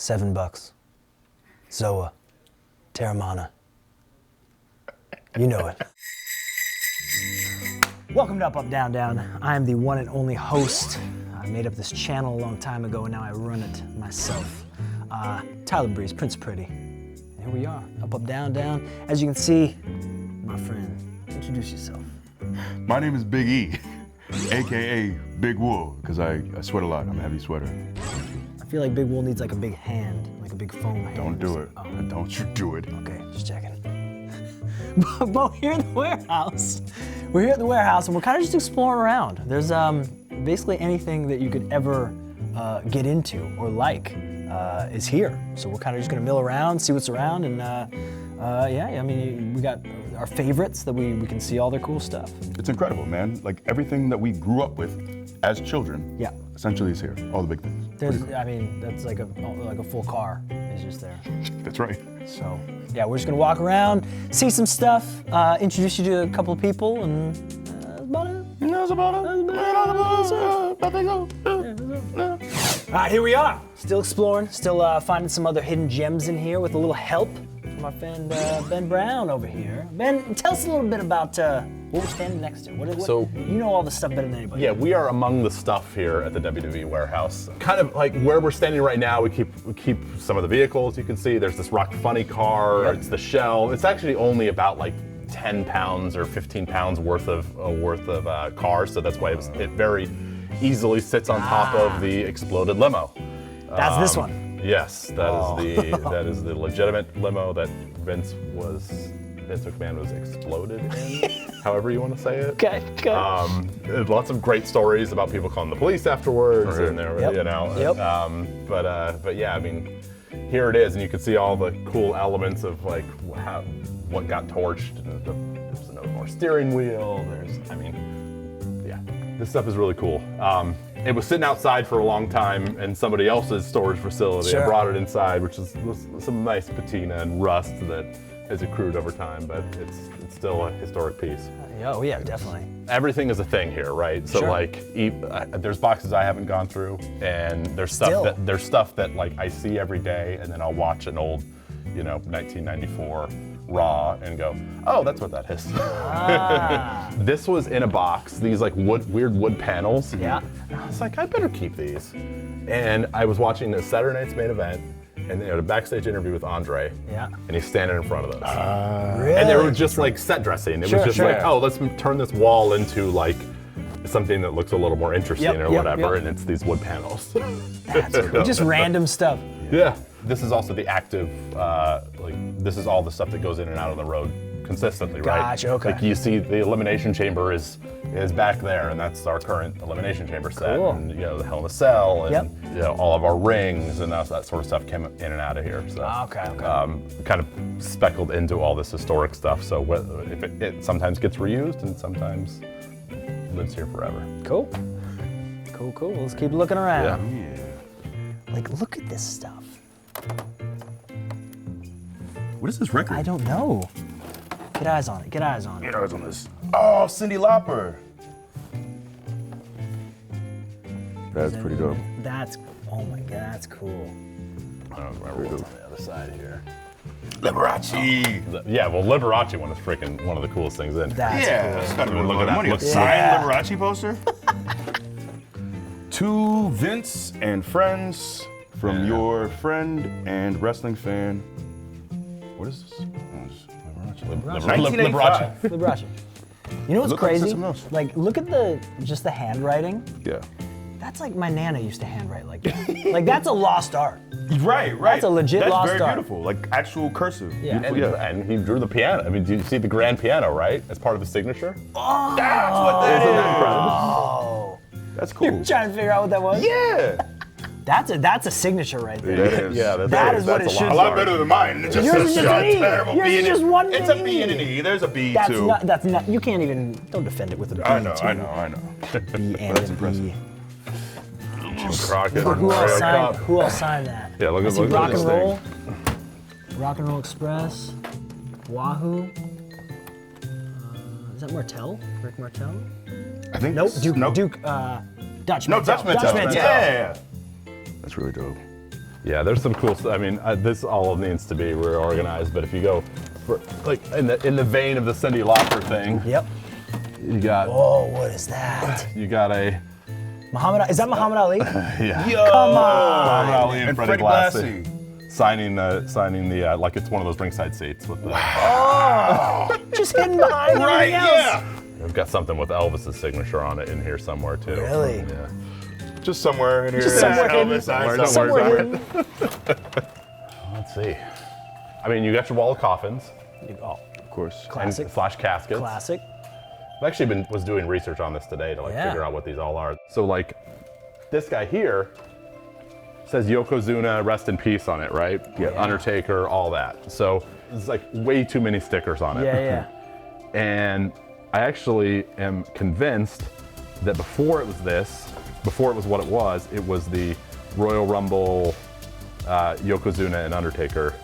$7. Zoa. Terramana. You know it. Welcome to Up, Up, Down, Down. I am the one and only host. I made up this channel a long time ago and now I run it myself. Tyler Breeze, Prince Pretty. And here we are, Up, Up, Down, Down. As you can see, my friend, introduce yourself. My name is Big E, AKA Big Wool, because I sweat a lot. I'm a heavy sweater. I feel like Big Wool needs like a big hand, like a big foam hand. Don't do it. Oh. Don't you do it. Okay, just checking. But we're here in the warehouse. We're here at the warehouse and we're kind of just exploring around. There's basically anything that you could ever get into or like is here. So we're kind of just gonna mill around, see what's around, and yeah, I mean, we got our favorites that we can see all their cool stuff. It's incredible, man. Like everything that we grew up with as children, Yeah. essentially is here. All the big things. I mean, that's like a full car is just there. That's right. So yeah, we're just gonna walk around, see some stuff, introduce you to a couple of people, and that's about it. That's about it. All right, here we are. Still exploring, still finding some other hidden gems in here with a little help from our friend Ben Brown over here. Ben, tell us a little bit about what we're standing next to. So- you know all this stuff better than anybody. Yeah, we are among the stuff here at the WWE warehouse. Kind of like where we're standing right now, we keep some of the vehicles. You can see there's this Rock Funny car. Yep. It's the shell. It's actually only about like 10 pounds or 15 pounds worth of cars, so that's why it very easily sits on top of the exploded limo. That's this one. Yes, that is the legitimate limo that Vince McMahon was exploded in, however you want to say it. Okay. There's lots of great stories about people calling the police afterwards, Right. and there, Yep. you know. Yep. But yeah, I mean, here it is, and you can see all the cool elements of like what got torched. And there's another more steering wheel. Yeah, this stuff is really cool. It was sitting outside for a long time in somebody else's storage facility. Sure. I brought it inside, which was some nice patina and rust that has accrued over time, but it's still a historic piece. Oh yeah, definitely. Everything is a thing here, right? So Sure. like, there's boxes I haven't gone through, and there's Still. stuff that like I see every day, and then I'll watch an old, 1994 Raw and go, oh, that's what that is. This was in a box. These like weird wood panels. Yeah. And I was like, I better keep these. And I was watching the Saturday Night's Main Event, and they had a backstage interview with Andre. Yeah. And he's standing in front of those. Really? And they were just like set dressing. It Sure, was just sure. like, oh, let's turn this wall into like something that looks a little more interesting Yep, or yep, whatever, yep. and it's these wood panels. That's cool. Just random stuff. Yeah. This is also the active, this is all the stuff that goes in and out of the road consistently, right? Gotcha, okay. Like you see the Elimination Chamber is back there, and that's our current Elimination Chamber set. Cool. And the Hell in a Cell, and Yep. all of our rings and that sort of stuff came in and out of here. So Okay. kind of speckled into all this historic stuff. So if it sometimes gets reused and sometimes lives here forever. Cool. Let's keep looking around. Yeah. Like, look at this stuff. What is this record? I don't know. Get eyes on it. Get eyes on this. Oh, Cyndi Lauper. That's pretty dope. Oh my God, that's cool. I don't remember what's on the other side here. Liberace. Well, Liberace one is freaking one of the coolest things in. That's Yeah, it's gotta be Look at that. money. A Look- signed Yeah. Liberace poster. To Vince and friends from your friend and wrestling fan. What is this? Oh, it's Liberace. 1985. Liberace. You know what's Look like crazy? something else. Like, look at just the handwriting. Yeah. That's like my Nana used to handwrite like that. Like, that's a lost art. Right. That's a legit That's lost very art. beautiful, like actual cursive. Yeah. Beautiful, And he drew the piano. I mean, do you see the grand piano, right? As part of his signature? That's what that Isn't is. that incredible? Oh. That's cool. Trying to figure out what that was? Yeah. That's a signature right there. That is. Yeah, That is what it that's should A be. lot better than mine. It's just Yours a is just short, an E. terrible Yours B is and just an- one It's a big B and E. an E. There's a B That's too. not, you can't even, don't defend it with a B. I know. too. B and That's an impressive. E. Jim Crockett. Who else Ray signed, Cup. who else signed that? Yeah, look I at see look Rock at this and thing. Roll. Rock and Roll Express. Wahoo. Is that Martel? Rick Martel? I think. Nope. this- Duke. nope. Duke. Dutch. No, Mantel. Dutch Mantel. Dutch Mantel. Yeah. That's really dope. Yeah, there's some cool stuff. I mean, this all needs to be reorganized, but if you go for, like in the vein of the Cyndi Lauper thing, Yep. you got Whoa, what is that? a Is that Muhammad Ali? yeah. Come on. Muhammad Ali and And Freddie Freddie Blassie Blassie. signing the like it's one of those ringside seats with the. Just hidden behind everything else. We've got something with Elvis's signature on it in here somewhere too. Really? Yeah. Just somewhere in here. Just somewhere hidden. Elvis, Somewhere hidden. Let's see. I mean, you got your wall of coffins Oh, Of course. classic. / caskets. Classic. I've actually was doing research on this today to Yeah. figure out what these all are. So like, this guy here says Yokozuna, rest in peace on it, right? Yeah. Undertaker, all that. So it's like way too many stickers on it. Yeah. And I actually am convinced that before it was what it was the Royal Rumble, Yokozuna and Undertaker,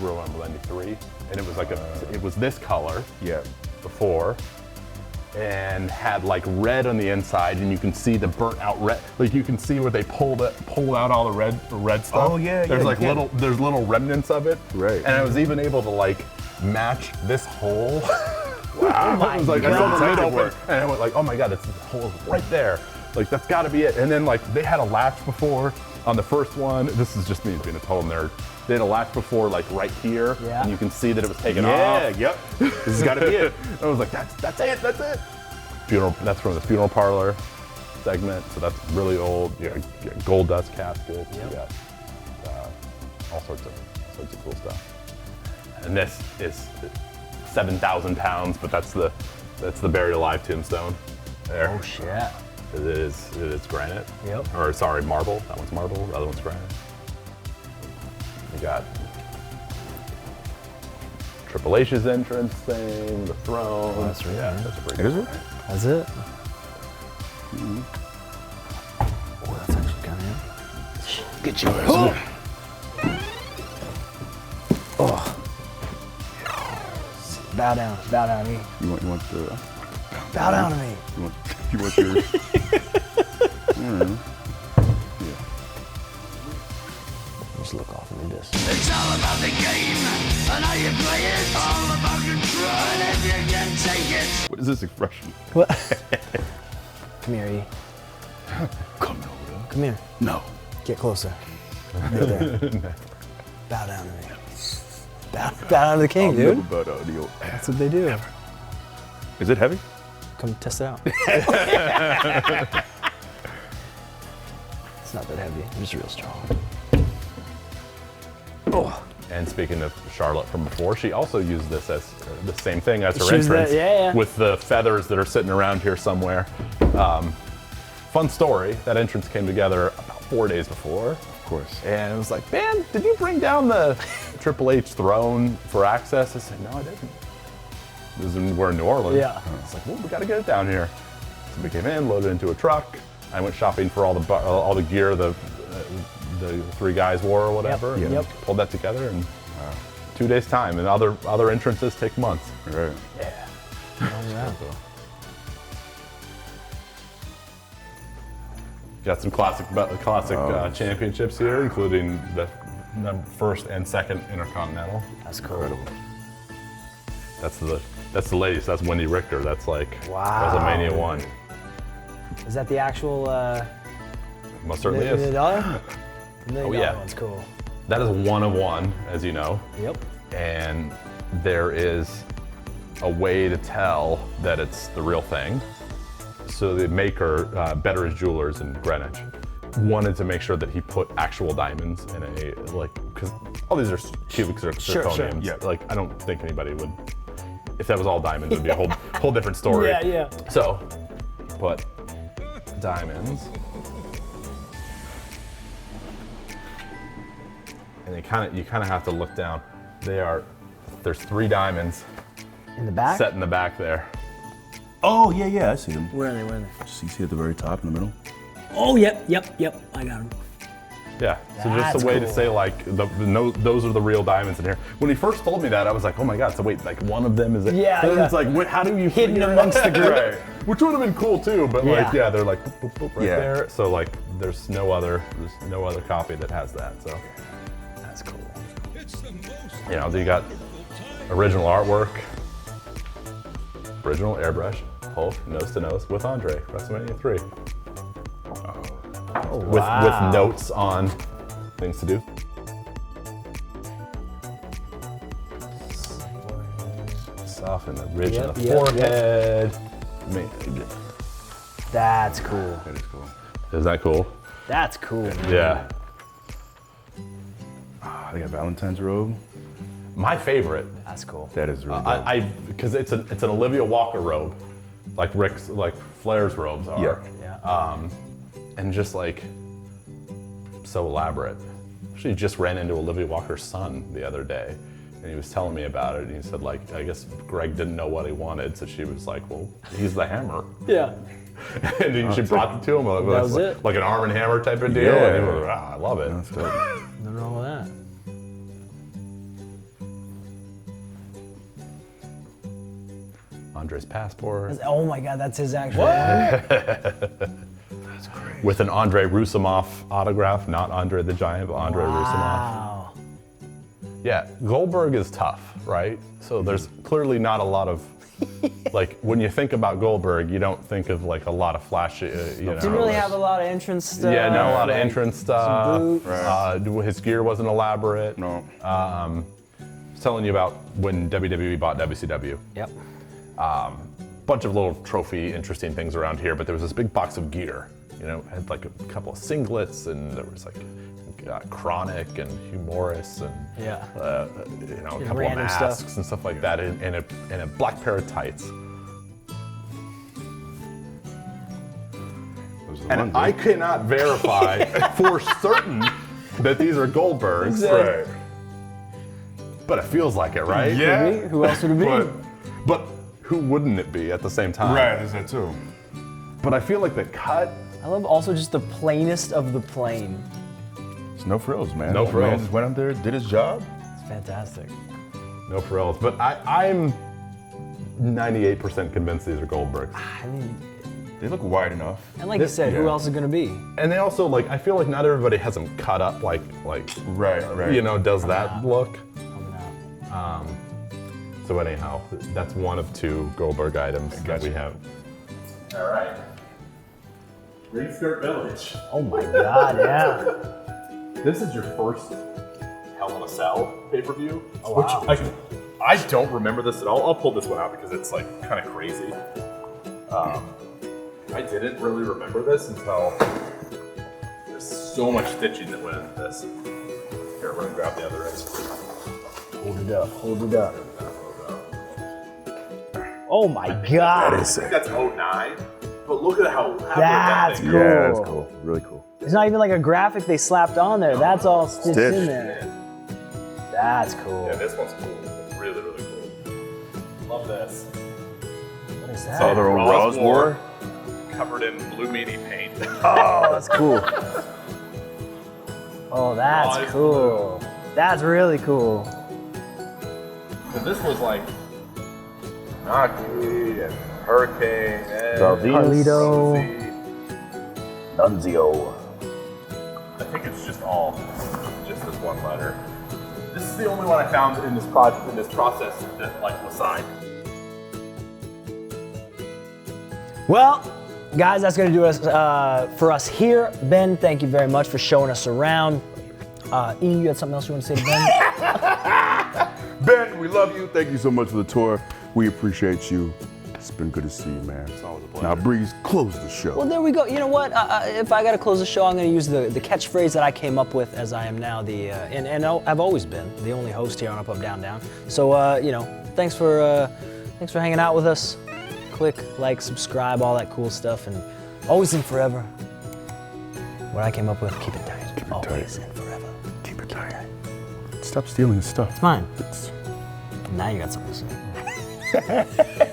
Royal Rumble '93, and it was like it was this color Yeah. before, and had like red on the inside, and you can see the burnt out red. Like you can see where they pulled out all the red stuff. Oh, yeah, There's yeah, like you can. there's little remnants of it. Right. And I was even able to like match this hole. Oh my It was like I saw the lid God. open, and I went like, oh my god, it's this hole right there. Like that's got to be it. And then like they had a latch before on the first one. This is just me being a total nerd. They had a latch before like right here, Yeah. and you can see that it was taken Yeah, off. yep. This has got to be it. I was like, that's it. Funeral. That's from the funeral parlor segment. So that's really old. You got gold dust caskets. Yep. You got all sorts of cool stuff. And this is 7,000 pounds, but that's the buried alive tombstone. There. Oh shit. It is granite. Yep. Or sorry, marble. That one's marble. The other one's granite. You got Triple H's entrance thing, the throne. Oh, that's right, Yeah, yeah. that's a pretty Is good it? one. That's it. Oh, that's actually kind of Get yours. Oh. Bow down to me. You want the? Bow down to me. You want yours? Just look off into this. It's all about the game and how you play it. All about control and if you can take it. What is this expression? What? Come here, E. Come over. Come here. No. Get closer. Right there. Bow down to me. Bow down to the king, dude. Never bow down to you. That's what they do. Is it heavy? Come test it out. It's not that heavy. I'm just real strong. Oh. And speaking of Charlotte from before, she also used this as the same thing as her She was entrance, yeah. with the feathers that are sitting around here somewhere. Fun story. That entrance came together about 4 days before. Of course. And it was like, man, did you bring down the Triple H throne for access? I said, no, I didn't. We're in New Orleans. Yeah. It's like, well, we got to get it down here. So we came in, loaded into a truck. I went shopping for all the gear the three guys wore or whatever. Yep. And Yep. pulled that together in 2 days' time. And other entrances take months. Right. Yeah. Oh, yeah. Got some classic championships here, including the first and second Intercontinental. That's cool. That's the latest. That's Wendy Richter. That's like Wow. WrestleMania 1. Is that the actual Most certainly $1 is. million? $1 million yeah. one's cool. That is one of one, as you know. Yep. And there is a way to tell that it's the real thing. So the maker, Betteridge Jewelers in Greenwich, wanted to make sure that he put actual diamonds in because all these are cubic zirconiums. Yeah. Like, I don't think anybody would, if that was all diamonds, it would be a whole different story. Yeah. So, put diamonds. And you kind of have to look down. There's 3 diamonds In the back? set in the back there. Oh, yeah, I see them. Where are they? So you see at the very top in the middle? Oh, yep. I got them. Yeah, so That's just a way cool. to say like those are the real diamonds in here. When he first told me that, I was like, oh my god, so wait, like one of them is it? Yeah, And yeah. it's like, how do you Hidden figure it amongst out? the group. Right. Which would have been cool too, but like, Yeah. yeah, they're like boop, boop, boop, right Yeah. there. So like there's no other copy that has that. So That's cool. you know, you got original artwork, original airbrush, Hulk nose to nose with Andre, WrestleMania 3, Oh, with notes on things to do. Soften the ridge Yep, on the yep, forehead. That's cool. That is cool. Is that cool? That's cool. Yeah. They got Valentine's robe. My favorite. That's cool. That is really dope. Because it's an Olivia Walker robe, like Flair's robes are. Yeah. Yeah. And just like so elaborate. Actually, just ran into Olivia Walker's son the other day, and he was telling me about it. And he said, like, I guess Greg didn't know what he wanted, so she was like, "Well, he's the hammer." Yeah. And then she brought it to him. Like, That was it. Like an Arm and Hammer type of deal. Yeah. And he was like, I love it. That's dope. Nothing wrong with that. Andre's passport Oh my God, that's his actual. with an Andre Rusimov autograph, not Andre the Giant, but Andre Rusimov. Wow. Yeah, Goldberg is tough, right? So there's clearly not a lot of, like, when you think about Goldberg, you don't think of like a lot of flashy, you know. Didn't really have a lot of entrance stuff. Yeah, not a lot of like entrance stuff. boots. His gear wasn't elaborate. No. I was telling you about when WWE bought WCW. Yep. Bunch of little trophy, interesting things around here, but there was this big box of gear. You know, had like a couple of singlets, and there was like Chronic and Hugh Morris, and Yeah. you know, a couple of Random stuff. masks and stuff like that, and a black pair of tights. Those are the And ones, I right? cannot verify for certain that these are Goldbergs, Right. but it feels like it, right? Yeah. Could be. Who else would it be? But who wouldn't it be at the same time? Right, there's that too. But I feel like the cut. I love also just the plainest of the plain. It's no frills, man. No Man frills. just went out there, did his job. It's fantastic. No frills. But I'm 98% convinced these are Goldbergs. I mean, They look wide enough. and like you said, who yeah. else is gonna be? And they also, like, I feel like not everybody has them cut up like Right. you know, does that look. Coming out. So anyhow, that's one of two Goldberg items that we have. All right. Ring Skirt Village. Oh my God, yeah. This is your first Hell in a Cell pay-per-view, Oh, wow. which I don't remember this at all. I'll pull this one out because it's like kind of crazy. I didn't really remember this until there's so much stitching that went into this. Here, we're gonna grab the other end. Hold it up, hold it up. Oh my God. I think that's 09, but look at how That's thing cool. Yeah, that's cool. Really cool. It's not even like a graphic they slapped on there. That's all stitched in Stitched. there. That's cool. Yeah, this one's cool. It's really, really cool. Love this. What is that? Saw their own Raws War. Covered in blue meanie paint. Oh, that's cool. Oh, that's Raws cool. That's really cool. And this was like Naki and Hurricane and Carlito. Nunzio. I think it's just all just this one letter. This is the only one I found in this project, in this process, that like was signed. Well, guys, that's going to do us for us here. Ben, thank you very much for showing us around. E, you had something else you want to say to Ben? Ben, we love you. Thank you so much for the tour. We appreciate you. It's been good to see you, man. It's always a pleasure. Now, Breeze, close the show. Well, there we go. You know what? If I got to close the show, I'm going to use the catchphrase that I came up with, as I am now and I've always been the only host here on Up, Up, Down, Down. So, you know, thanks for hanging out with us. Click, like, subscribe, all that cool stuff, and always and forever. What I came up with, keep it tight. Keep it always tight. and forever. Keep it tight. Stop stealing his stuff. Fine. It's- Now you got something to say.